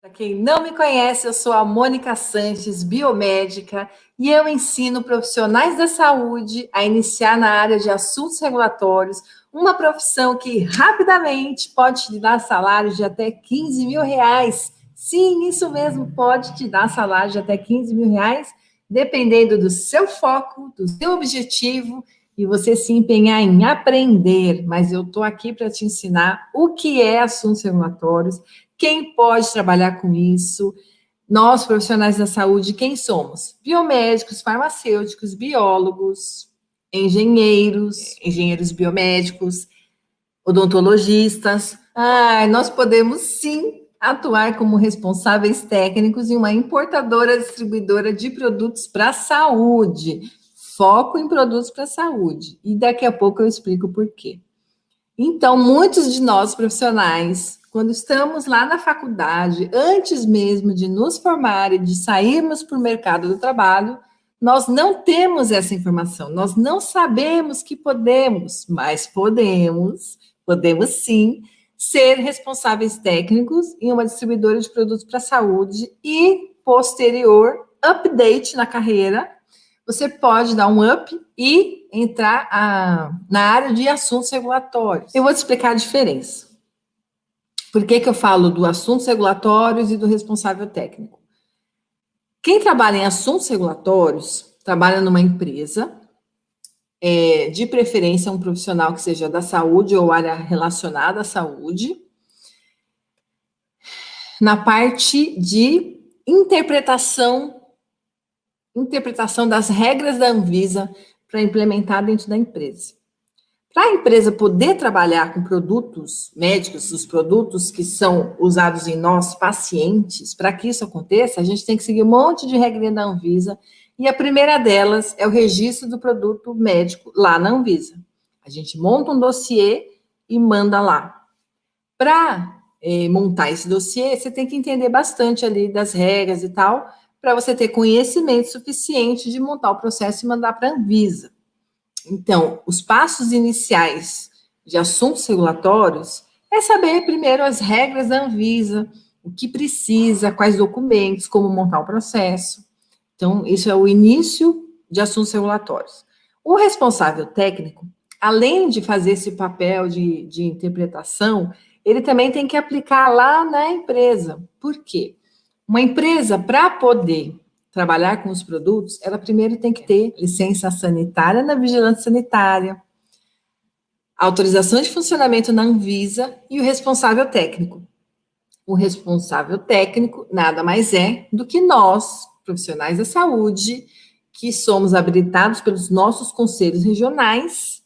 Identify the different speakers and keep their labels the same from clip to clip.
Speaker 1: Para quem não me conhece, eu sou a Mônica Sanches, biomédica, e eu ensino profissionais da saúde a iniciar na área de assuntos regulatórios, uma profissão que rapidamente pode te dar salários de até 15 mil reais. Sim, isso mesmo, pode te dar salário de até 15 mil reais, dependendo do seu foco, do seu objetivo, e você se empenhar em aprender. Mas eu estou aqui para te ensinar o que é assuntos regulatórios, quem pode trabalhar com isso? Nós, profissionais da saúde, quem somos? Biomédicos, farmacêuticos, biólogos, engenheiros biomédicos, odontologistas. Nós podemos sim atuar como responsáveis técnicos em uma importadora distribuidora de produtos para a saúde. Foco em produtos para a saúde. E daqui a pouco eu explico por quê. Então, muitos de nós profissionais, quando estamos lá na faculdade, antes mesmo de nos formar e de sairmos para o mercado do trabalho, nós não temos essa informação, nós não sabemos que podemos, mas podemos sim, ser responsáveis técnicos em uma distribuidora de produtos para a saúde e, posterior, update na carreira. Você pode dar um up e entrar na área de assuntos regulatórios. Eu vou te explicar a diferença. Por que eu falo do assuntos regulatórios e do responsável técnico? Quem trabalha em assuntos regulatórios, trabalha numa empresa, de preferência um profissional que seja da saúde ou área relacionada à saúde, na parte de interpretação das regras da Anvisa para implementar dentro da empresa. Para a empresa poder trabalhar com produtos médicos, os produtos que são usados em nós, pacientes, para que isso aconteça, a gente tem que seguir um monte de regrinha da Anvisa, e a primeira delas é o registro do produto médico lá na Anvisa. A gente monta um dossiê e manda lá. Para montar esse dossiê, você tem que entender bastante ali das regras e tal, para você ter conhecimento suficiente de montar o processo e mandar para a Anvisa. Então, os passos iniciais de assuntos regulatórios é saber primeiro as regras da Anvisa, o que precisa, quais documentos, como montar o processo. Então, isso é o início de assuntos regulatórios. O responsável técnico, além de fazer esse papel de interpretação, ele também tem que aplicar lá na empresa. Por quê? Uma empresa, para poder trabalhar com os produtos, ela primeiro tem que ter licença sanitária na Vigilância Sanitária, autorização de funcionamento na Anvisa e o responsável técnico. O responsável técnico nada mais é do que nós, profissionais da saúde, que somos habilitados pelos nossos conselhos regionais.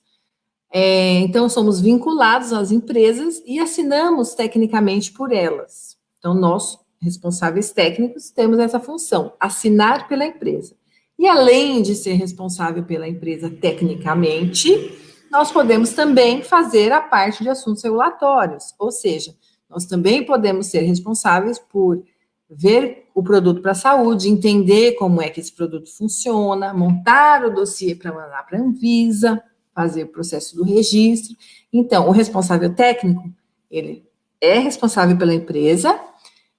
Speaker 1: Então, somos vinculados às empresas e assinamos tecnicamente por elas. Então, nós, responsáveis técnicos, temos essa função, assinar pela empresa. E além de ser responsável pela empresa tecnicamente, nós podemos também fazer a parte de assuntos regulatórios, ou seja, nós também podemos ser responsáveis por ver o produto para a saúde, entender como é que esse produto funciona, montar o dossiê para mandar para a Anvisa, fazer o processo do registro. Então, o responsável técnico, ele é responsável pela empresa,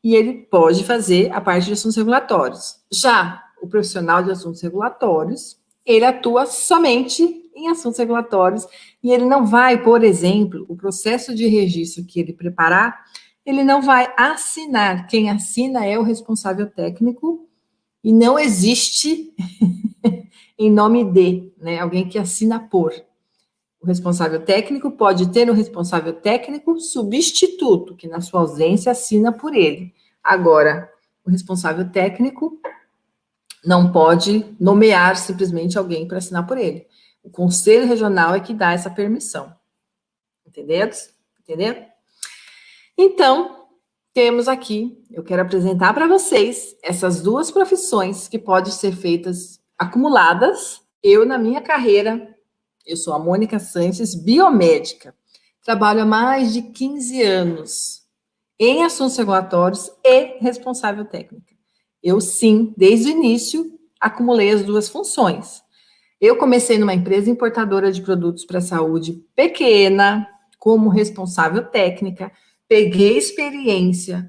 Speaker 1: e ele pode fazer a parte de assuntos regulatórios. Já o profissional de assuntos regulatórios, ele atua somente em assuntos regulatórios e ele não vai, por exemplo, o processo de registro que ele preparar, ele não vai assinar. Quem assina é o responsável técnico e não existe em nome de, né, alguém que assina por. O responsável técnico pode ter um responsável técnico substituto, que na sua ausência assina por ele. Agora, o responsável técnico não pode nomear simplesmente alguém para assinar por ele. O Conselho Regional é que dá essa permissão. Entenderam? Então, temos aqui, eu quero apresentar para vocês essas duas profissões que podem ser feitas acumuladas. Eu, na minha carreira, eu sou a Mônica Sanches, biomédica. Trabalho há mais de 15 anos em assuntos regulatórios e responsável técnica. Eu, sim, desde o início, acumulei as duas funções. Eu comecei numa empresa importadora de produtos para a saúde pequena, como responsável técnica, peguei experiência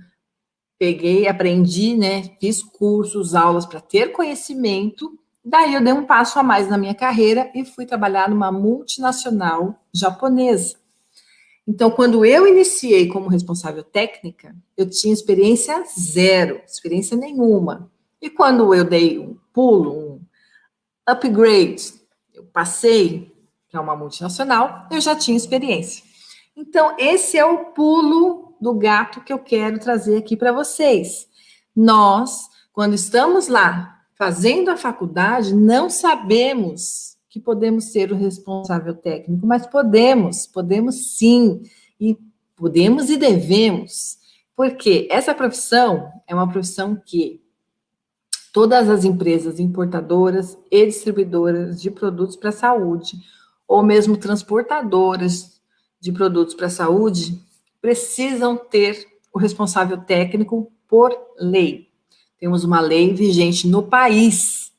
Speaker 1: peguei, aprendi, né? Fiz cursos, aulas para ter conhecimento. Daí eu dei um passo a mais na minha carreira e fui trabalhar numa multinacional japonesa. Então, quando eu iniciei como responsável técnica, eu tinha experiência zero, experiência nenhuma. E quando eu dei um pulo, um upgrade, eu passei para uma multinacional, eu já tinha experiência. Então, esse é o pulo do gato que eu quero trazer aqui para vocês. Nós, quando estamos lá fazendo a faculdade, não sabemos que podemos ser o responsável técnico, mas podemos sim, e podemos e devemos, porque essa profissão é uma profissão que todas as empresas importadoras e distribuidoras de produtos para a saúde, ou mesmo transportadoras de produtos para a saúde, precisam ter o responsável técnico por lei. Temos uma lei vigente no país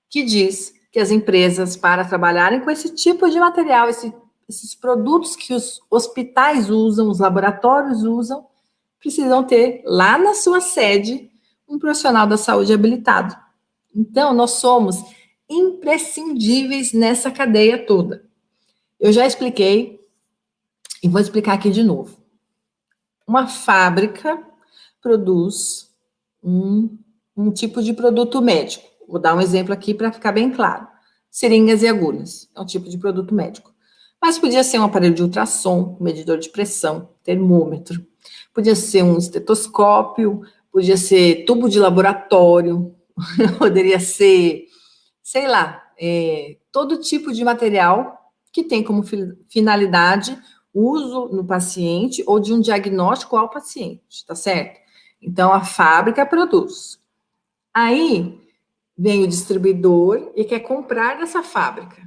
Speaker 1: que diz que as empresas, para trabalharem com esse tipo de material, esses produtos que os hospitais usam, os laboratórios usam, precisam ter lá na sua sede um profissional da saúde habilitado. Então, nós somos imprescindíveis nessa cadeia toda. Eu já expliquei e vou explicar aqui de novo. Uma fábrica produz um tipo de produto médico. Vou dar um exemplo aqui para ficar bem claro. Seringas e agulhas é um tipo de produto médico. Mas podia ser um aparelho de ultrassom, medidor de pressão, termômetro. Podia ser um estetoscópio, podia ser tubo de laboratório, poderia ser, sei lá, todo tipo de material que tem como finalidade uso no paciente ou de um diagnóstico ao paciente, tá certo? Então, a fábrica produz. Aí, vem o distribuidor e quer comprar dessa fábrica.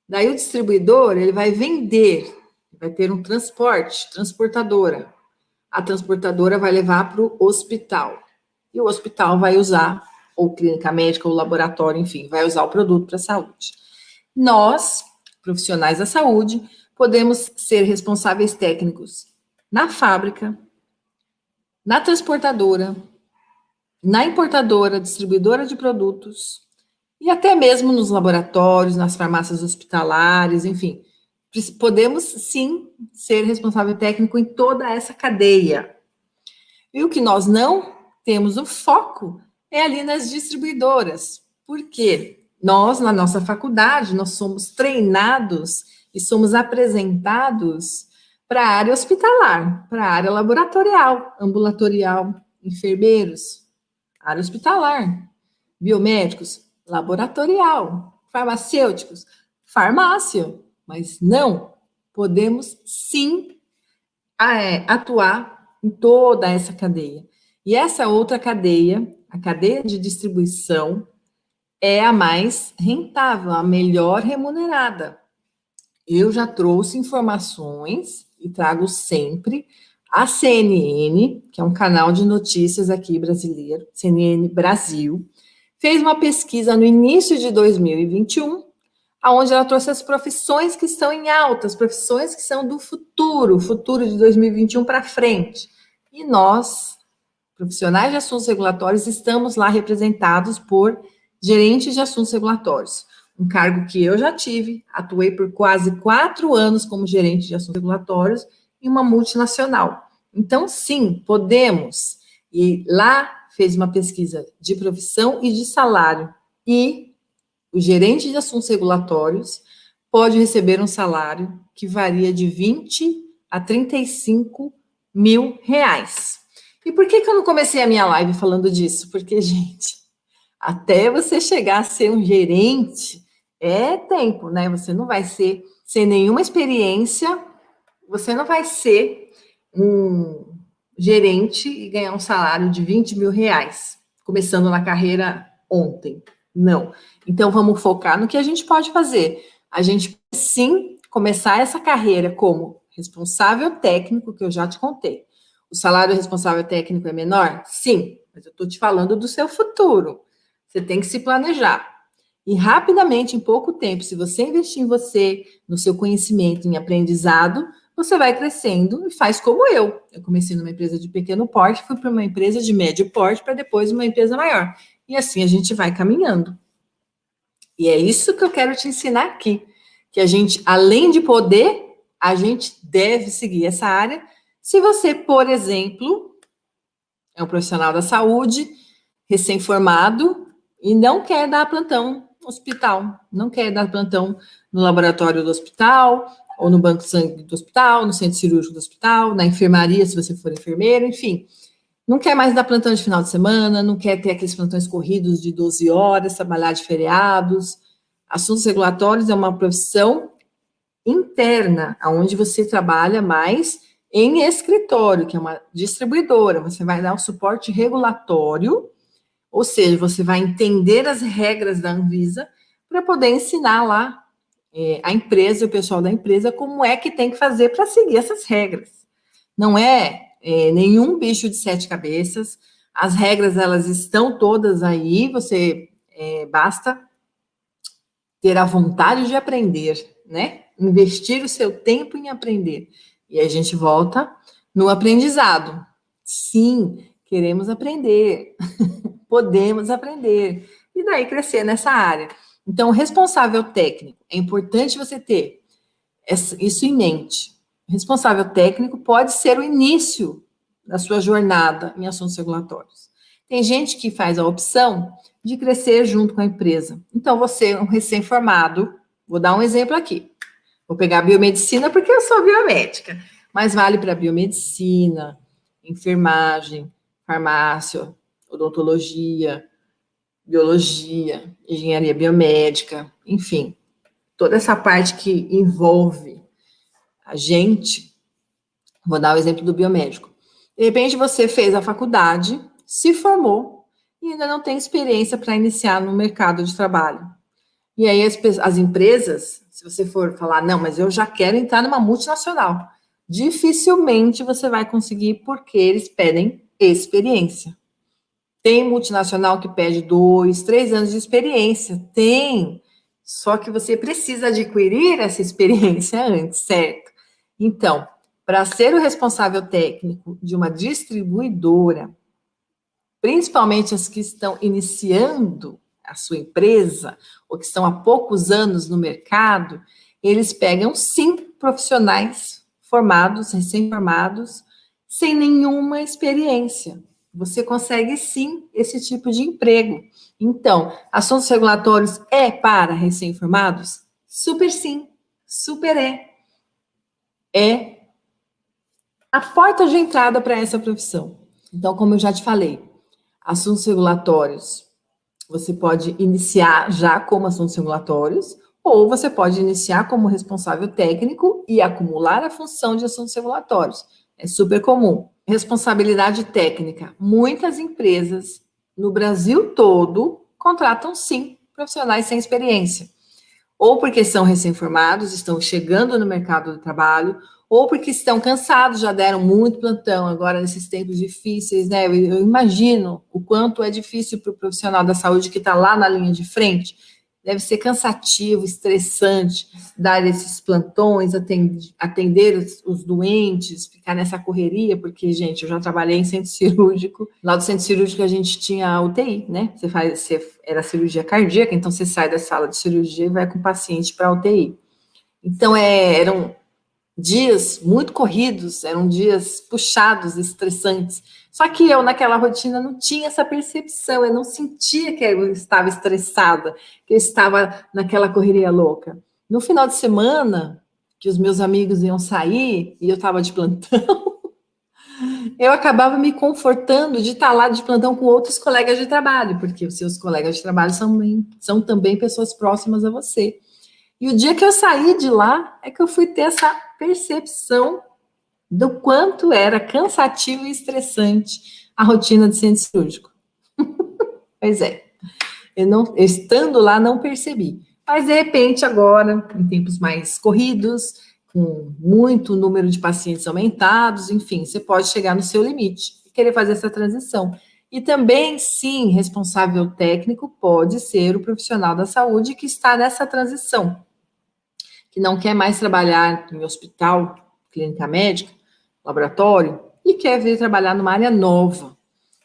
Speaker 1: Daí, o distribuidor, ele vai vender, vai ter um transporte, transportadora. A transportadora vai levar para o hospital. E o hospital vai usar, ou clínica médica, ou laboratório, enfim, vai usar o produto para a saúde. Nós, profissionais da saúde, podemos ser responsáveis técnicos na fábrica, na transportadora, na importadora, distribuidora de produtos e até mesmo nos laboratórios, nas farmácias hospitalares, enfim. Podemos sim ser responsável técnico em toda essa cadeia. E o que nós não temos o foco é ali nas distribuidoras. Por quê? Nós, na nossa faculdade, nós somos treinados e somos apresentados para a área hospitalar, para a área laboratorial, ambulatorial, enfermeiros, área hospitalar, biomédicos, laboratorial, farmacêuticos, farmácia. Mas não, podemos sim atuar em toda essa cadeia. E essa outra cadeia, a cadeia de distribuição, é a mais rentável, a melhor remunerada. Eu já trouxe informações e trago sempre. A CNN, que é um canal de notícias aqui brasileiro, CNN Brasil, fez uma pesquisa no início de 2021, onde ela trouxe as profissões que estão em alta, as profissões que são do futuro, futuro de 2021 para frente. E nós, profissionais de assuntos regulatórios, estamos lá representados por gerentes de assuntos regulatórios. Um cargo que eu já tive, atuei por quase 4 anos como gerente de assuntos regulatórios em uma multinacional. Então, sim, podemos. E lá fez uma pesquisa de profissão e de salário. E o gerente de assuntos regulatórios pode receber um salário que varia de 20 a 35 mil reais. E por que eu não comecei a minha live falando disso? Porque, gente, até você chegar a ser um gerente, é tempo, né? Você não vai ser, sem nenhuma experiência, você não vai ser um gerente e ganhar um salário de 20 mil reais, começando na carreira ontem. Não. Então, vamos focar no que a gente pode fazer. A gente pode, sim, começar essa carreira como responsável técnico, que eu já te contei. O salário responsável técnico é menor? Sim, mas eu estou te falando do seu futuro. Você tem que se planejar. E rapidamente, em pouco tempo, se você investir em você, no seu conhecimento, em aprendizado, você vai crescendo e faz como eu. Eu comecei numa empresa de pequeno porte, fui para uma empresa de médio porte, para depois uma empresa maior. E assim a gente vai caminhando. E é isso que eu quero te ensinar aqui, que a gente, além de poder, a gente deve seguir essa área. Se você, por exemplo, é um profissional da saúde, recém-formado, e não quer dar plantão no hospital, não quer dar plantão no laboratório do hospital, ou no banco de sangue do hospital, no centro cirúrgico do hospital, na enfermaria, se você for enfermeiro, enfim. Não quer mais dar plantão de final de semana, não quer ter aqueles plantões corridos de 12 horas, trabalhar de feriados. Assuntos regulatórios é uma profissão interna, onde você trabalha mais em escritório, que é uma distribuidora. Você vai dar o suporte regulatório, ou seja, você vai entender as regras da Anvisa para poder ensinar lá a empresa, o pessoal da empresa, como é que tem que fazer para seguir essas regras. Não é nenhum bicho de 7 cabeças, as regras, elas estão todas aí, você basta ter a vontade de aprender, né? Investir o seu tempo em aprender. E a gente volta no aprendizado. Sim, queremos aprender, podemos aprender, e daí crescer nessa área. Então, responsável técnico, é importante você ter isso em mente. Responsável técnico pode ser o início da sua jornada em assuntos regulatórios. Tem gente que faz a opção de crescer junto com a empresa. Então, você é um recém-formado, vou dar um exemplo aqui. Vou pegar a biomedicina porque eu sou biomédica, mas vale para biomedicina, enfermagem, farmácia, odontologia, biologia, engenharia biomédica, enfim, toda essa parte que envolve a gente. Vou dar o exemplo do biomédico. De repente você fez a faculdade, se formou e ainda não tem experiência para iniciar no mercado de trabalho. E aí as empresas, se você for falar, não, mas eu já quero entrar numa multinacional, dificilmente você vai conseguir porque eles pedem experiência. Tem multinacional que pede 2, 3 anos de experiência. Tem. Só que você precisa adquirir essa experiência antes, certo? Então, para ser o responsável técnico de uma distribuidora, principalmente as que estão iniciando a sua empresa, ou que estão há poucos anos no mercado, eles pegam, sim, profissionais formados, recém-formados, sem nenhuma experiência. Você consegue, sim, esse tipo de emprego. Então, assuntos regulatórios é para recém-formados? Super sim, super é. É a porta de entrada para essa profissão. Então, como eu já te falei, assuntos regulatórios, você pode iniciar já como assuntos regulatórios, ou você pode iniciar como responsável técnico e acumular a função de assuntos regulatórios. É super comum. Responsabilidade técnica. Muitas empresas no Brasil todo contratam, sim, profissionais sem experiência. Ou porque são recém-formados, estão chegando no mercado de trabalho, ou porque estão cansados, já deram muito plantão agora nesses tempos difíceis, né? Eu imagino o quanto é difícil para o profissional da saúde que está lá na linha de frente. Deve ser cansativo, estressante, dar esses plantões, atender os doentes, ficar nessa correria, porque, gente, eu já trabalhei em centro cirúrgico. Lá do centro cirúrgico a gente tinha a UTI, né? Era cirurgia cardíaca, então você sai da sala de cirurgia e vai com o paciente para a UTI. Então, eram dias muito corridos, eram dias puxados, estressantes. Só que eu, naquela rotina, não tinha essa percepção, eu não sentia que eu estava estressada, que eu estava naquela correria louca. No final de semana, que os meus amigos iam sair e eu estava de plantão, eu acabava me confortando de estar lá de plantão com outros colegas de trabalho, porque os seus colegas de trabalho são também pessoas próximas a você. E o dia que eu saí de lá é que eu fui ter essa percepção do quanto era cansativo e estressante a rotina de centro cirúrgico. Pois é, estando lá não percebi. Mas de repente agora, em tempos mais corridos, com muito número de pacientes aumentados, enfim, você pode chegar no seu limite e querer fazer essa transição. E também, sim, responsável técnico pode ser o profissional da saúde que está nessa transição, que não quer mais trabalhar em hospital, clínica médica, laboratório, e quer vir trabalhar numa área nova.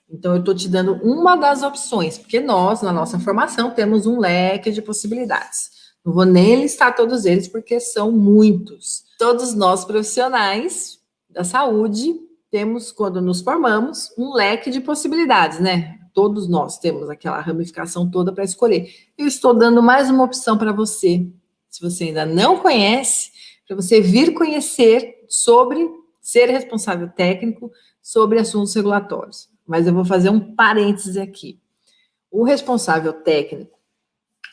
Speaker 1: Então, eu estou te dando uma das opções, porque nós, na nossa formação, temos um leque de possibilidades. Não vou nem listar todos eles, porque são muitos. Todos nós, profissionais da saúde, temos, quando nos formamos, um leque de possibilidades, né? Todos nós temos aquela ramificação toda para escolher. Eu estou dando mais uma opção para você, se você ainda não conhece, para você vir conhecer sobre ser responsável técnico, sobre assuntos regulatórios. Mas eu vou fazer um parêntese aqui. O responsável técnico,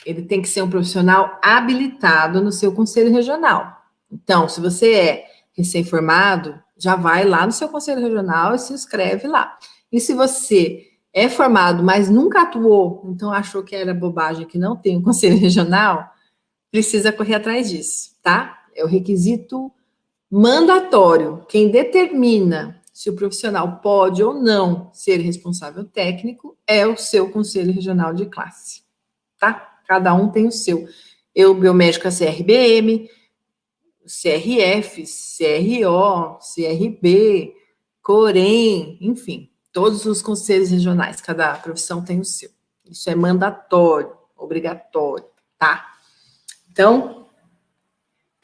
Speaker 1: ele tem que ser um profissional habilitado no seu conselho regional. Então, se você é recém-formado, já vai lá no seu conselho regional e se inscreve lá. E se você é formado, mas nunca atuou, então achou que era bobagem, que não tem um conselho regional, precisa correr atrás disso, tá? É o requisito mandatório. Quem determina se o profissional pode ou não ser responsável técnico é o seu conselho regional de classe, tá? Cada um tem o seu. Eu, biomédica CRBM, CRF, CRO, CRB, Corem, enfim, todos os conselhos regionais, cada profissão tem o seu. Isso é mandatório, obrigatório, tá? Então,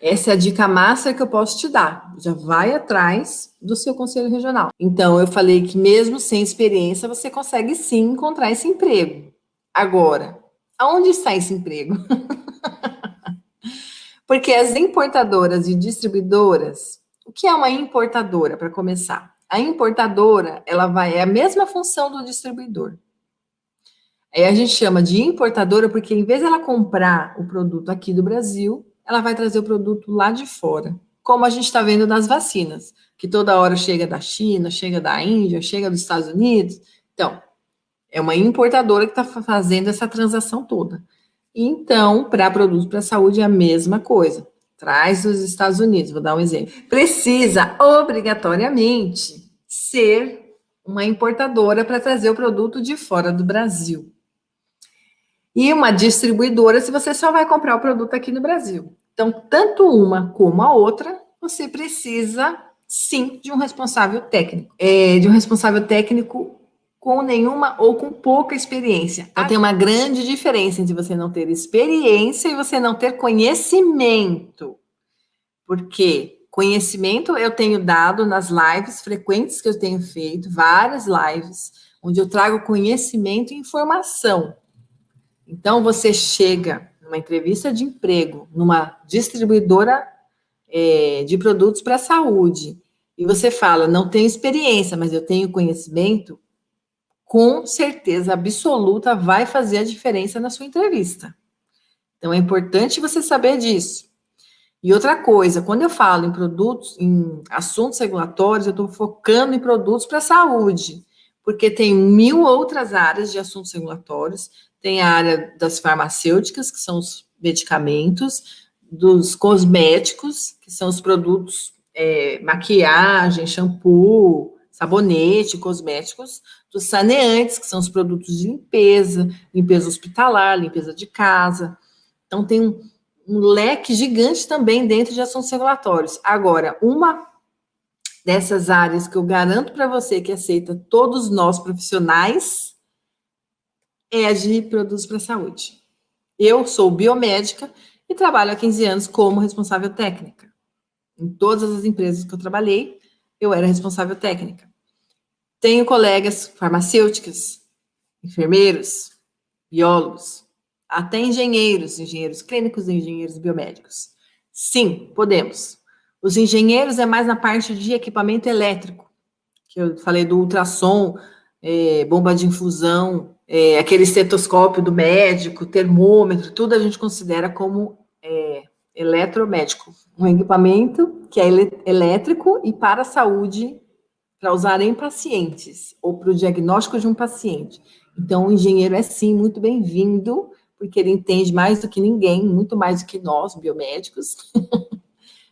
Speaker 1: essa é a dica massa que eu posso te dar. Já vai atrás do seu conselho regional. Então, eu falei que mesmo sem experiência, você consegue sim encontrar esse emprego. Agora, aonde está esse emprego? Porque as importadoras e distribuidoras, o que é uma importadora, para começar? A importadora, é a mesma função do distribuidor. Aí a gente chama de importadora porque, em vez de ela comprar o produto aqui do Brasil, ela vai trazer o produto lá de fora. Como a gente está vendo nas vacinas, que toda hora chega da China, chega da Índia, chega dos Estados Unidos. Então, é uma importadora que está fazendo essa transação toda. Então, para produtos para a saúde é a mesma coisa. Traz dos Estados Unidos, vou dar um exemplo. Precisa, obrigatoriamente, ser uma importadora para trazer o produto de fora do Brasil. E uma distribuidora, se você só vai comprar o produto aqui no Brasil. Então, tanto uma como a outra, você precisa, sim, de um responsável técnico. De um responsável técnico com nenhuma ou com pouca experiência. Então, tem uma grande diferença entre você não ter experiência e você não ter conhecimento. Porque conhecimento eu tenho dado nas lives frequentes que eu tenho feito, várias lives, onde eu trago conhecimento e informação. Então, você chega numa entrevista de emprego, numa distribuidora de produtos para a saúde, e você fala, não tenho experiência, mas eu tenho conhecimento, com certeza absoluta vai fazer a diferença na sua entrevista. Então, é importante você saber disso. E outra coisa, quando eu falo em produtos, em assuntos regulatórios, eu estou focando em produtos para a saúde, porque tem 1000 outras áreas de assuntos regulatórios. Tem a área das farmacêuticas, que são os medicamentos, dos cosméticos, que são os produtos, maquiagem, shampoo, sabonete, cosméticos, dos saneantes, que são os produtos de limpeza, limpeza hospitalar, limpeza de casa. Então, tem um leque gigante também dentro de assuntos regulatórios. Agora, uma dessas áreas que eu garanto para você que aceita todos nós profissionais é a de produtos para a saúde. Eu sou biomédica e trabalho há 15 anos como responsável técnica. Em todas as empresas que eu trabalhei, eu era responsável técnica. Tenho colegas farmacêuticas, enfermeiros, biólogos, até engenheiros clínicos e engenheiros biomédicos. Sim, podemos. Os engenheiros é mais na parte de equipamento elétrico, que eu falei do ultrassom, bomba de infusão, aquele estetoscópio do médico, termômetro, tudo a gente considera como eletromédico. Um equipamento que é elétrico e para a saúde, para usar em pacientes, ou para o diagnóstico de um paciente. Então, o engenheiro é sim muito bem-vindo, porque ele entende mais do que ninguém, muito mais do que nós, biomédicos.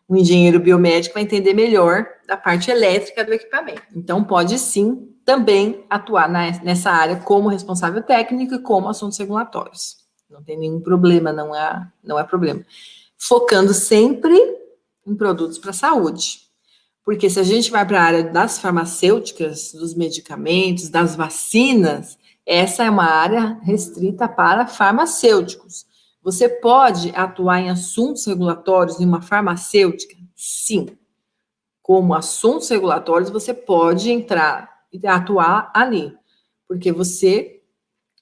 Speaker 1: O engenheiro biomédico vai entender melhor da parte elétrica do equipamento. Então, pode sim também atuar nessa área como responsável técnico e como assuntos regulatórios. Não tem nenhum problema, não é problema. Focando sempre em produtos para a saúde. Porque se a gente vai para a área das farmacêuticas, dos medicamentos, das vacinas, essa é uma área restrita para farmacêuticos. Você pode atuar em assuntos regulatórios em uma farmacêutica? Sim. Como assuntos regulatórios, você pode entrar e atuar ali. Porque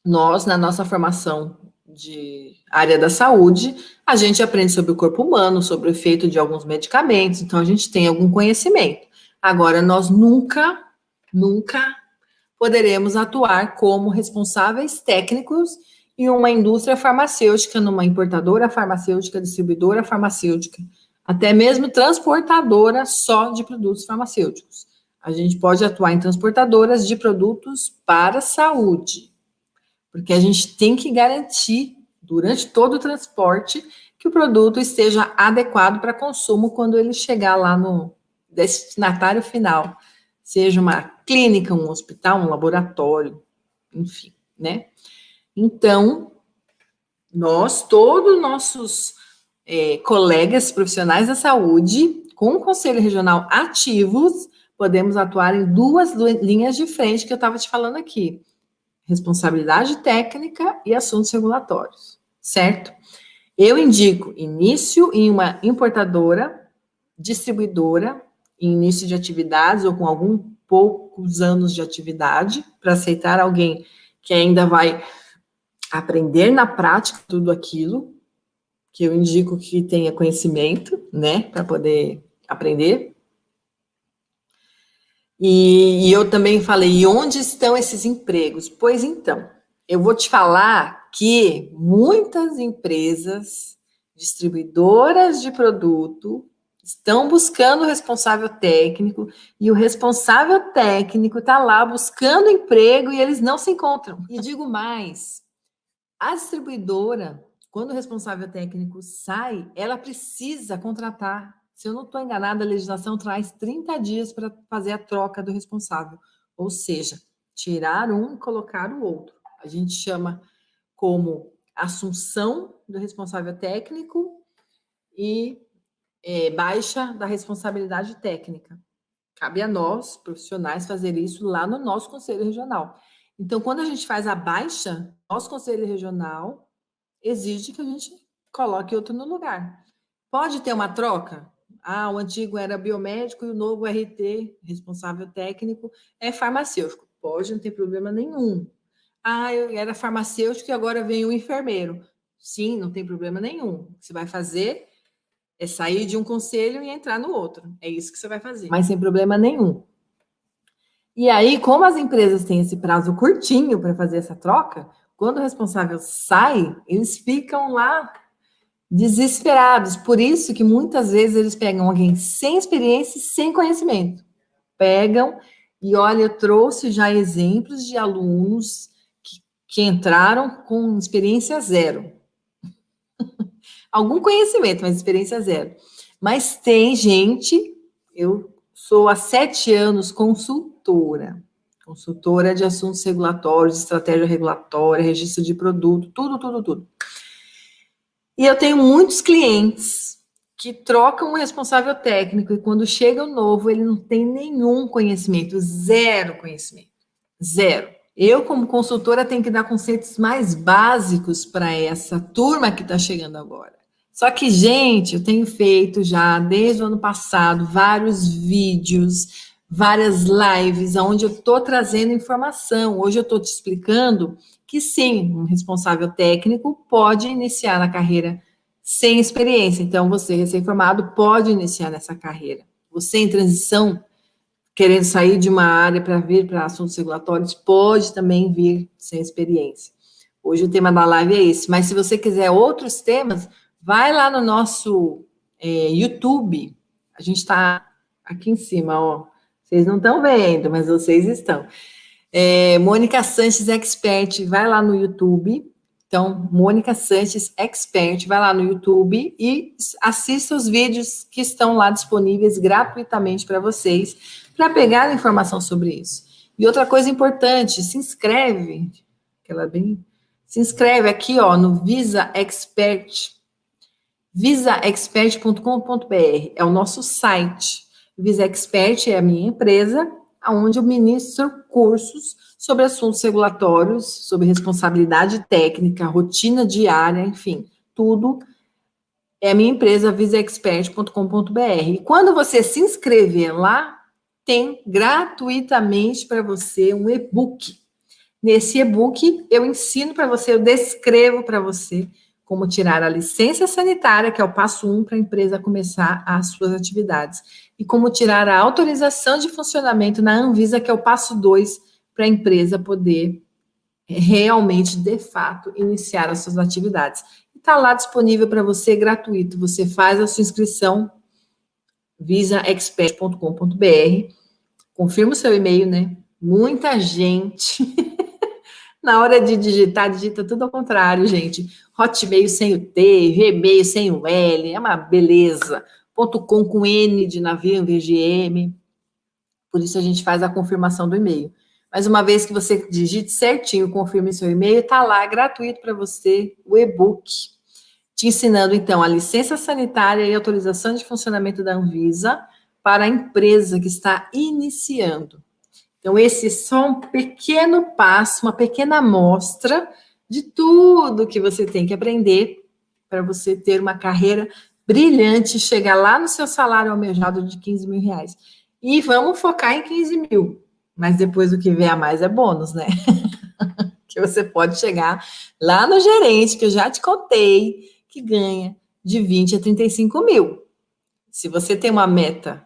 Speaker 1: nós, na nossa formação de área da saúde, a gente aprende sobre o corpo humano, sobre o efeito de alguns medicamentos, então a gente tem algum conhecimento. Agora, nós nunca poderemos atuar como responsáveis técnicos em uma indústria farmacêutica, numa importadora farmacêutica, distribuidora farmacêutica, até mesmo transportadora só de produtos farmacêuticos. A gente pode atuar em transportadoras de produtos para a saúde, porque a gente tem que garantir, durante todo o transporte, que o produto esteja adequado para consumo quando ele chegar lá no destinatário final, seja uma clínica, um hospital, um laboratório, enfim, né? Então, todos nossos colegas profissionais da saúde, com o Conselho Regional ativos, podemos atuar em duas linhas de frente que eu estava te falando aqui. Responsabilidade técnica e assuntos regulatórios, certo? Eu indico início em uma importadora, distribuidora, início de atividades ou com alguns poucos anos de atividade, para aceitar alguém que ainda vai aprender na prática tudo aquilo, que eu indico que tenha conhecimento, né, para poder aprender. E eu também falei, e onde estão esses empregos? Pois então, eu vou te falar que muitas empresas distribuidoras de produto estão buscando o responsável técnico, e o responsável técnico está lá buscando emprego e eles não se encontram. E digo mais, a distribuidora, quando o responsável técnico sai, ela precisa contratar. Se eu não estou enganada, a legislação traz 30 dias para fazer a troca do responsável. Ou seja, tirar um e colocar o outro. A gente chama como assunção do responsável técnico e baixa da responsabilidade técnica. Cabe a nós, profissionais, fazer isso lá no nosso Conselho Regional. Então, quando a gente faz a baixa, nosso Conselho Regional exige que a gente coloque outro no lugar. Pode ter uma troca? Ah, o antigo era biomédico e o novo RT, responsável técnico, é farmacêutico. Pode, não tem problema nenhum. Ah, eu era farmacêutico e agora vem o enfermeiro. Sim, não tem problema nenhum. O que você vai fazer é sair de um conselho e entrar no outro. É isso que você vai fazer. Mas sem problema nenhum. E aí, como as empresas têm esse prazo curtinho para fazer essa troca, quando o responsável sai, eles ficam lá desesperados. Por isso que muitas vezes eles pegam alguém sem experiência e sem conhecimento. Pegam e, olha, eu trouxe já exemplos de alunos que entraram com experiência zero. Algum conhecimento, mas experiência zero. Mas tem gente, eu sou há 7 anos consultora de assuntos regulatórios, estratégia regulatória, registro de produto, tudo. E eu tenho muitos clientes que trocam o responsável técnico e quando chega o novo, ele não tem nenhum conhecimento, zero conhecimento, zero. Eu, como consultora, tenho que dar conceitos mais básicos para essa turma que está chegando agora. Só que, gente, eu tenho feito já, desde o ano passado, vários vídeos, várias lives, onde eu estou trazendo informação. Hoje eu estou te explicando que, sim, um responsável técnico pode iniciar na carreira sem experiência. Então, você, recém-formado, pode iniciar nessa carreira. Você, em transição, querendo sair de uma área para vir para assuntos regulatórios, pode também vir sem experiência. Hoje o tema da live é esse, mas se você quiser outros temas, vai lá no nosso YouTube. A gente está aqui em cima, ó. Vocês não estão vendo, mas vocês estão. Mônica Sanches Expert, vai lá no YouTube. Então, Mônica Sanches Expert, vai lá no YouTube e assista os vídeos que estão lá disponíveis gratuitamente para vocês, para pegar informação sobre isso. E outra coisa importante, se inscreve aqui, ó, no Visa Expert, visaexpert.com.br, é o nosso site. Visa Expert é a minha empresa, onde eu ministro cursos sobre assuntos regulatórios, sobre responsabilidade técnica, rotina diária, enfim, tudo é a minha empresa, visaexpert.com.br. E quando você se inscrever lá, tem gratuitamente para você um e-book. Nesse e-book, eu ensino para você, eu descrevo para você como tirar a licença sanitária, que é o passo 1 para a empresa começar as suas atividades, e como tirar a autorização de funcionamento na Anvisa, que é o passo 2 para a empresa poder realmente, de fato, iniciar as suas atividades. Está lá disponível para você, gratuito. Você faz a sua inscrição, visaexpert.com.br, confirma o seu e-mail, né? Muita gente, na hora de digitar, digita tudo ao contrário, gente. Hotmail sem o T, Gmail sem o L, é uma beleza. .com com N de navio em vez de M. Por isso a gente faz a confirmação do e-mail. Mas uma vez que você digite certinho, confirme seu e-mail, está lá gratuito para você o e-book, te ensinando então a licença sanitária e autorização de funcionamento da Anvisa para a empresa que está iniciando. Então, esse é só um pequeno passo, uma pequena amostra de tudo que você tem que aprender para você ter uma carreira brilhante, chegar lá no seu salário almejado de 15 mil reais. E vamos focar em 15 mil. Mas depois o que vier a mais é bônus, né? Que você pode chegar lá no gerente, que eu já te contei, que ganha de 20 a 35 mil. Se você tem uma meta,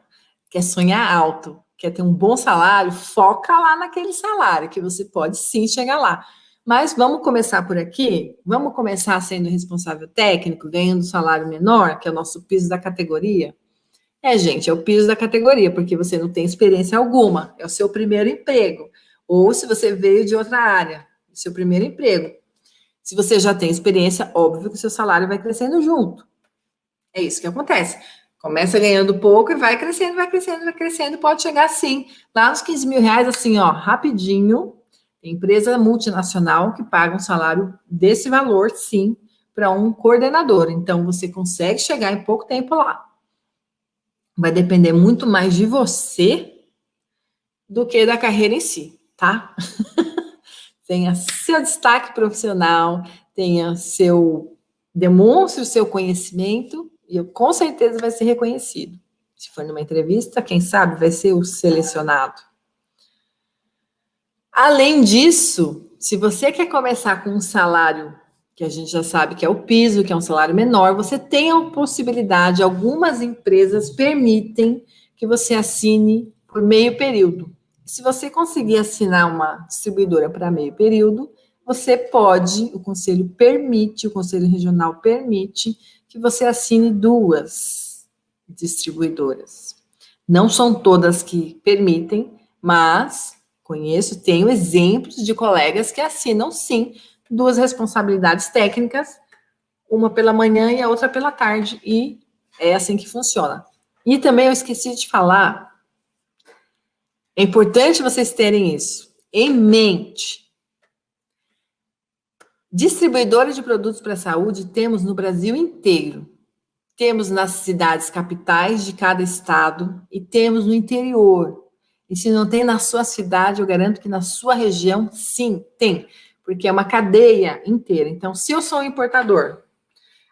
Speaker 1: quer sonhar alto, quer ter um bom salário, foca lá naquele salário, que você pode sim chegar lá. Mas vamos começar por aqui? Vamos começar sendo responsável técnico, ganhando salário menor, que é o nosso piso da categoria? Gente, é o piso da categoria, porque você não tem experiência alguma, é o seu primeiro emprego. Ou se você veio de outra área, seu primeiro emprego. Se você já tem experiência, óbvio que o seu salário vai crescendo junto. É isso que acontece. Começa ganhando pouco e vai crescendo, vai crescendo, vai crescendo, pode chegar assim, lá nos 15 mil reais, assim, ó, rapidinho. Tem empresa multinacional que paga um salário desse valor, sim, para um coordenador. Então, você consegue chegar em pouco tempo lá. Vai depender muito mais de você do que da carreira em si, tá? Tenha seu destaque profissional, demonstre o seu conhecimento e eu, com certeza vai ser reconhecido. Se for numa entrevista, quem sabe vai ser o selecionado. Além disso, se você quer começar com um salário que a gente já sabe que é o piso, que é um salário menor, você tem a possibilidade, algumas empresas permitem que você assine por meio período. Se você conseguir assinar uma distribuidora para meio período, você pode, o conselho regional permite que você assine 2 distribuidoras. Não são todas que permitem, mas tenho exemplos de colegas que assinam sim 2 responsabilidades técnicas, uma pela manhã e a outra pela tarde, e é assim que funciona. E também eu esqueci de falar, é importante vocês terem isso em mente. Distribuidores de produtos para a saúde temos no Brasil inteiro. Temos nas cidades capitais de cada estado e temos no interior. E se não tem na sua cidade, eu garanto que na sua região, sim, tem. Porque é uma cadeia inteira. Então, se eu sou um importador,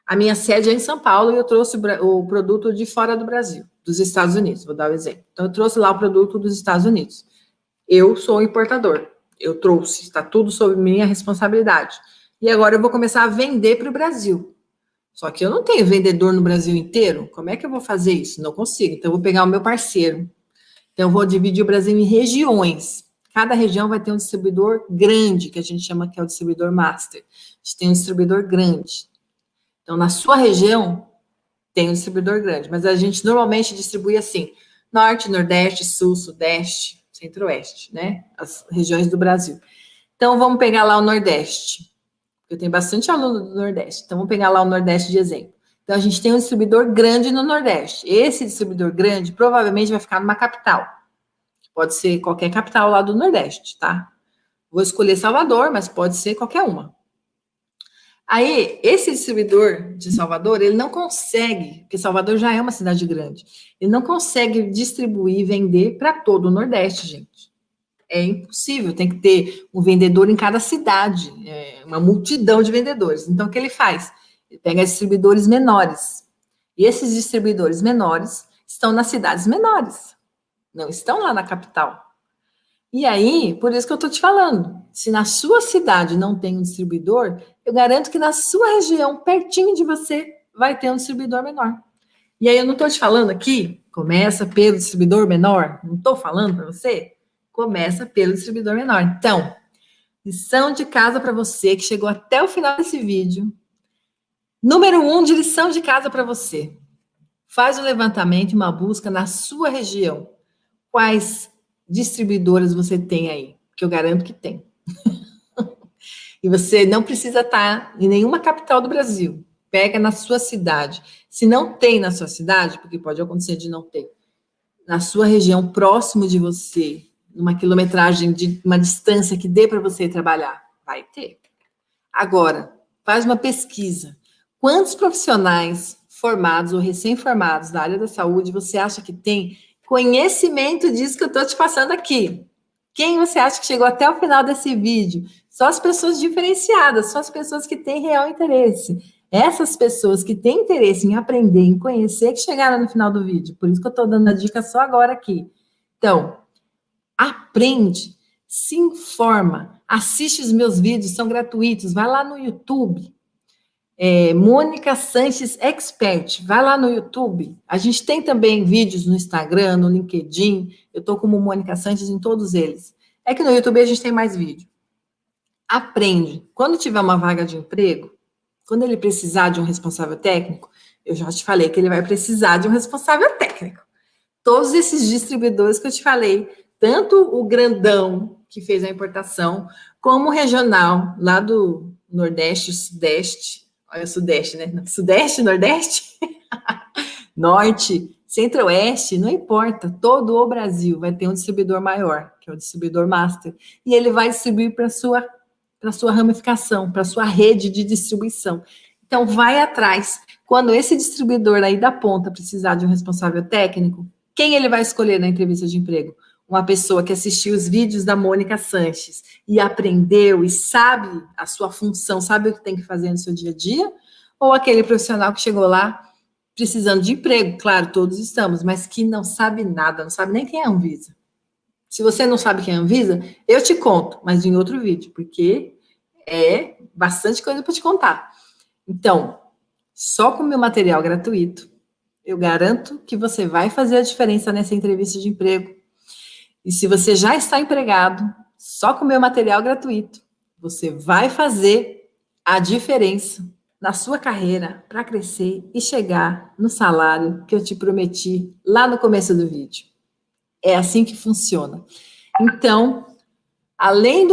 Speaker 1: a minha sede é em São Paulo e eu trouxe o produto de fora do Brasil, dos Estados Unidos, vou dar um exemplo. Então, eu trouxe lá o produto dos Estados Unidos. Eu sou o importador. Eu trouxe, está tudo sob minha responsabilidade. E agora eu vou começar a vender para o Brasil. Só que eu não tenho vendedor no Brasil inteiro. Como é que eu vou fazer isso? Não consigo. Então, eu vou pegar o meu parceiro. Então, eu vou dividir o Brasil em regiões. Cada região vai ter um distribuidor grande, que a gente chama que é o distribuidor master. A gente tem um distribuidor grande. Então, na sua região, tem um distribuidor grande. Mas a gente normalmente distribui assim, norte, nordeste, sul, sudeste, centro-oeste, né? As regiões do Brasil. Então, vamos pegar lá o nordeste. Eu tenho bastante aluno do nordeste. Então, vamos pegar lá o nordeste de exemplo. Então, a gente tem um distribuidor grande no Nordeste. Esse distribuidor grande provavelmente vai ficar numa capital. Pode ser qualquer capital lá do Nordeste, tá? Vou escolher Salvador, mas pode ser qualquer uma. Aí, esse distribuidor de Salvador, ele não consegue, porque Salvador já é uma cidade grande, ele não consegue distribuir e vender para todo o Nordeste, gente. É impossível, tem que ter um vendedor em cada cidade, uma multidão de vendedores. Então, o que ele faz? Ele pega distribuidores menores. E esses distribuidores menores estão nas cidades menores, não estão lá na capital. E aí, por isso que eu estou te falando, se na sua cidade não tem um distribuidor, eu garanto que na sua região, pertinho de você, vai ter um distribuidor menor. E aí, eu não estou te falando aqui, começa pelo distribuidor menor, não estou falando para você? Começa pelo distribuidor menor. Então, lição de casa para você que chegou até o final desse vídeo. Número 1 de lição de casa para você. Faz um levantamento, uma busca na sua região. Quais distribuidoras você tem aí? Que eu garanto que tem. E você não precisa estar em nenhuma capital do Brasil. Pega na sua cidade. Se não tem na sua cidade, porque pode acontecer de não ter, na sua região, próximo de você, numa quilometragem de uma distância que dê para você trabalhar, vai ter. Agora, faz uma pesquisa. Quantos profissionais formados ou recém-formados da área da saúde você acha que tem conhecimento disso que eu estou te passando aqui? Quem você acha que chegou até o final desse vídeo? Só as pessoas diferenciadas, só as pessoas que têm real interesse. Essas pessoas que têm interesse em aprender, em conhecer, que chegaram no final do vídeo. Por isso que eu estou dando a dica só agora aqui. Então, aprende, se informa, assiste os meus vídeos, são gratuitos. Vai lá no YouTube. Mônica Sanches Expert, vai lá no YouTube. A gente tem também vídeos no Instagram, no LinkedIn. Eu estou como Mônica Sanches em todos eles. É que no YouTube a gente tem mais vídeo. Aprende. Quando tiver uma vaga de emprego, quando ele precisar de um responsável técnico, eu já te falei que ele vai precisar de um responsável técnico. Todos esses distribuidores que eu te falei, tanto o grandão que fez a importação, como o regional lá do Nordeste, Sudeste. Olha, Sudeste, né? Sudeste, Nordeste, Norte, Centro-Oeste, não importa. Todo o Brasil vai ter um distribuidor maior, que é o distribuidor master, e ele vai distribuir para a sua ramificação, para a sua rede de distribuição. Então, vai atrás. Quando esse distribuidor aí da ponta precisar de um responsável técnico, quem ele vai escolher na entrevista de emprego? Uma pessoa que assistiu os vídeos da Mônica Sanches e aprendeu e sabe a sua função, sabe o que tem que fazer no seu dia a dia? Ou aquele profissional que chegou lá precisando de emprego? Claro, todos estamos, mas que não sabe nada, não sabe nem quem é a Anvisa. Se você não sabe quem é a Anvisa, eu te conto, mas em outro vídeo, porque é bastante coisa para te contar. Então, só com o meu material gratuito, eu garanto que você vai fazer a diferença nessa entrevista de emprego. E se você já está empregado, só com o meu material gratuito, você vai fazer a diferença na sua carreira para crescer e chegar no salário que eu te prometi lá no começo do vídeo. É assim que funciona. Então, além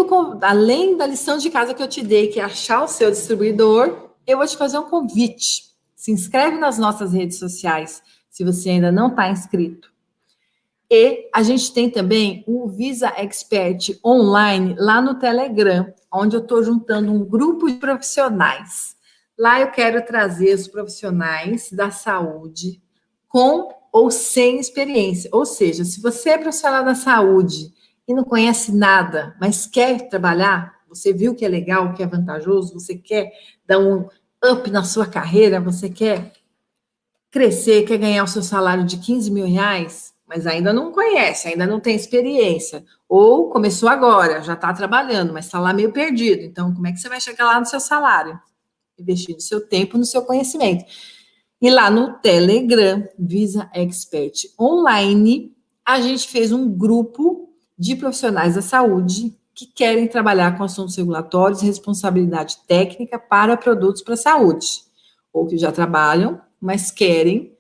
Speaker 1: da lição de casa que eu te dei, que é achar o seu distribuidor, eu vou te fazer um convite. Se inscreve nas nossas redes sociais, se você ainda não está inscrito. E a gente tem também o Visa Expert online lá no Telegram, onde eu estou juntando um grupo de profissionais. Lá eu quero trazer os profissionais da saúde com ou sem experiência. Ou seja, se você é profissional da saúde e não conhece nada, mas quer trabalhar, você viu que é legal, que é vantajoso, você quer dar um up na sua carreira, você quer crescer, quer ganhar o seu salário de 15 mil reais, mas ainda não conhece, ainda não tem experiência, ou começou agora, já está trabalhando, mas está lá meio perdido. Então, como é que você vai chegar lá no seu salário? Investindo seu tempo no seu conhecimento. E lá no Telegram, Visa Expert Online, a gente fez um grupo de profissionais da saúde que querem trabalhar com assuntos regulatórios e responsabilidade técnica para produtos para a saúde, ou que já trabalham, mas querem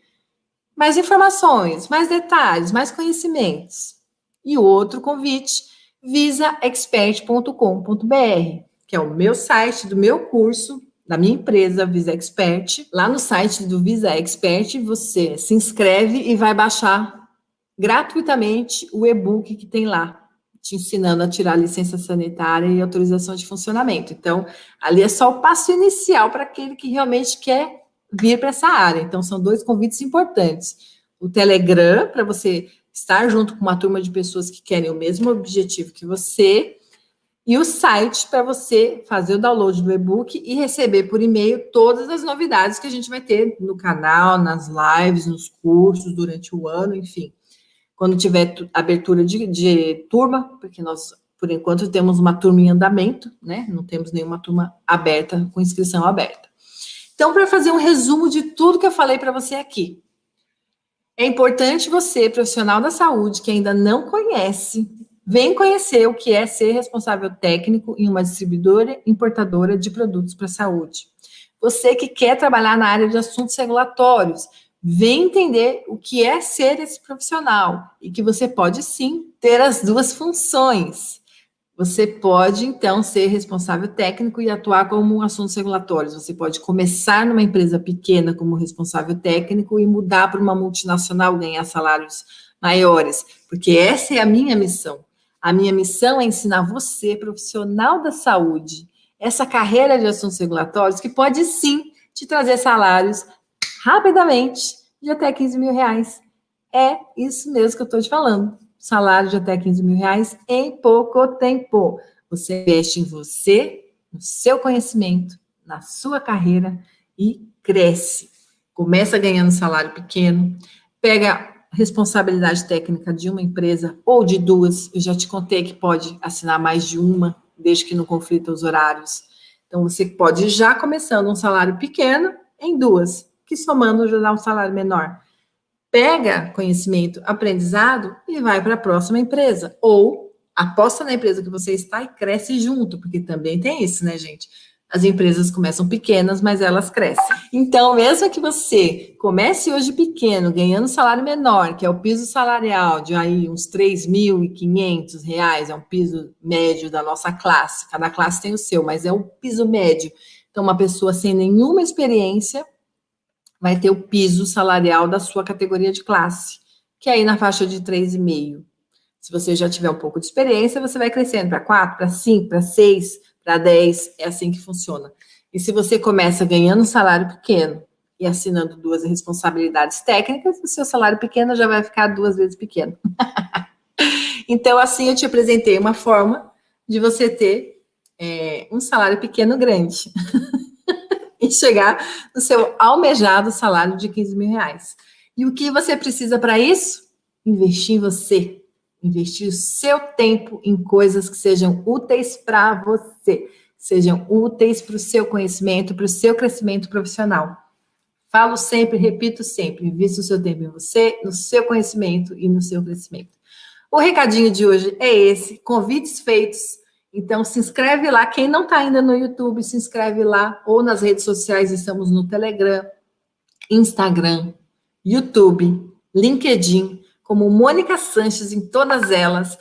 Speaker 1: mais informações, mais detalhes, mais conhecimentos. E o outro convite, visaexpert.com.br, que é o meu site do meu curso, da minha empresa, Visa Expert. Lá no site do Visa Expert, você se inscreve e vai baixar gratuitamente o e-book que tem lá, te ensinando a tirar a licença sanitária e autorização de funcionamento. Então, ali é só o passo inicial para aquele que realmente quer vir para essa área. Então, são 2 convites importantes. O Telegram, para você estar junto com uma turma de pessoas que querem o mesmo objetivo que você, e o site para você fazer o download do e-book e receber por e-mail todas as novidades que a gente vai ter no canal, nas lives, nos cursos, durante o ano, enfim. Quando tiver abertura de turma, porque nós, por enquanto, temos uma turma em andamento, né? Não temos nenhuma turma aberta, com inscrição aberta. Então, para fazer um resumo de tudo que eu falei para você aqui, é importante você, profissional da saúde, que ainda não conhece, vem conhecer o que é ser responsável técnico em uma distribuidora importadora de produtos para a saúde. Você que quer trabalhar na área de assuntos regulatórios, vem entender o que é ser esse profissional e que você pode sim ter as 2 funções. Você pode, então, ser responsável técnico e atuar como assuntos regulatórios. Você pode começar numa empresa pequena como responsável técnico e mudar para uma multinacional, ganhar salários maiores, porque essa é a minha missão. A minha missão é ensinar você, profissional da saúde, essa carreira de assuntos regulatórios que pode sim te trazer salários rapidamente de até 15 mil reais. É isso mesmo que eu estou te falando. Salário de até 15 mil reais em pouco tempo. Você investe em você, no seu conhecimento, na sua carreira e cresce. Começa ganhando salário pequeno, pega responsabilidade técnica de uma empresa ou de 2. Eu já te contei que pode assinar mais de uma, desde que não conflita os horários. Então, você pode ir já começando um salário pequeno em 2, que somando já dá um salário menor. Pega conhecimento, aprendizado e vai para a próxima empresa. Ou aposta na empresa que você está e cresce junto, porque também tem isso, né, gente? As empresas começam pequenas, mas elas crescem. Então, mesmo que você comece hoje pequeno, ganhando salário menor, que é o piso salarial de aí uns R$ 3.500, é um piso médio da nossa classe. Cada classe tem o seu, mas é o piso médio. Então, uma pessoa sem nenhuma experiência vai ter o piso salarial da sua categoria de classe, que é aí na faixa de 3,5. Se você já tiver um pouco de experiência, você vai crescendo para 4, para 5, para 6, para 10, é assim que funciona. E se você começa ganhando um salário pequeno e assinando 2 responsabilidades técnicas, o seu salário pequeno já vai ficar 2 vezes pequeno. Então, assim, eu te apresentei uma forma de você ter um salário pequeno grande. E chegar no seu almejado salário de 15 mil reais. E o que você precisa para isso? Investir em você. Investir o seu tempo em coisas que sejam úteis para você, sejam úteis para o seu conhecimento, para o seu crescimento profissional. Falo sempre, repito sempre, invista o seu tempo em você, no seu conhecimento e no seu crescimento. O recadinho de hoje é esse, convites feitos. Então, se inscreve lá. Quem não está ainda no YouTube, se inscreve lá. Ou nas redes sociais, estamos no Telegram, Instagram, YouTube, LinkedIn, como Mônica Sanches em todas elas.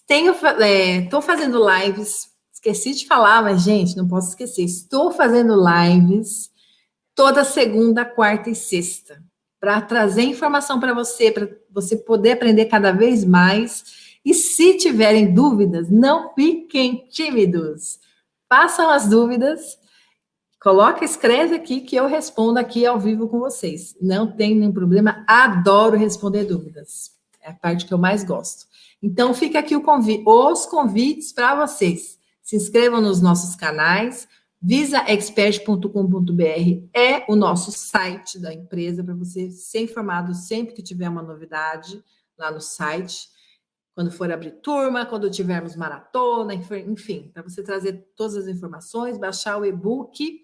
Speaker 1: Estou fazendo lives. Esqueci de falar, mas, gente, não posso esquecer. Estou fazendo lives toda segunda, quarta e sexta, para trazer informação para você poder aprender cada vez mais. E se tiverem dúvidas, não fiquem tímidos. Façam as dúvidas, escreve aqui que eu respondo aqui ao vivo com vocês. Não tem nenhum problema, adoro responder dúvidas. É a parte que eu mais gosto. Então, fica aqui os convites para vocês. Se inscrevam nos nossos canais. Visaexpert.com.br é o nosso site da empresa para você ser informado sempre que tiver uma novidade lá no site. Quando for abrir turma, quando tivermos maratona, enfim, para você trazer todas as informações, baixar o e-book.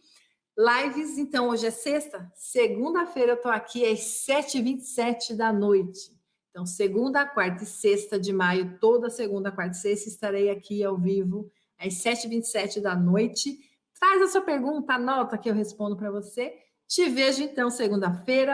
Speaker 1: Lives, então, hoje é sexta. Segunda-feira eu estou aqui às 7h27 da noite. Então, segunda, quarta e sexta de maio, toda segunda, quarta e sexta, estarei aqui ao vivo às 7h27 da noite. Traz a sua pergunta, anota que eu respondo para você. Te vejo, então, segunda-feira.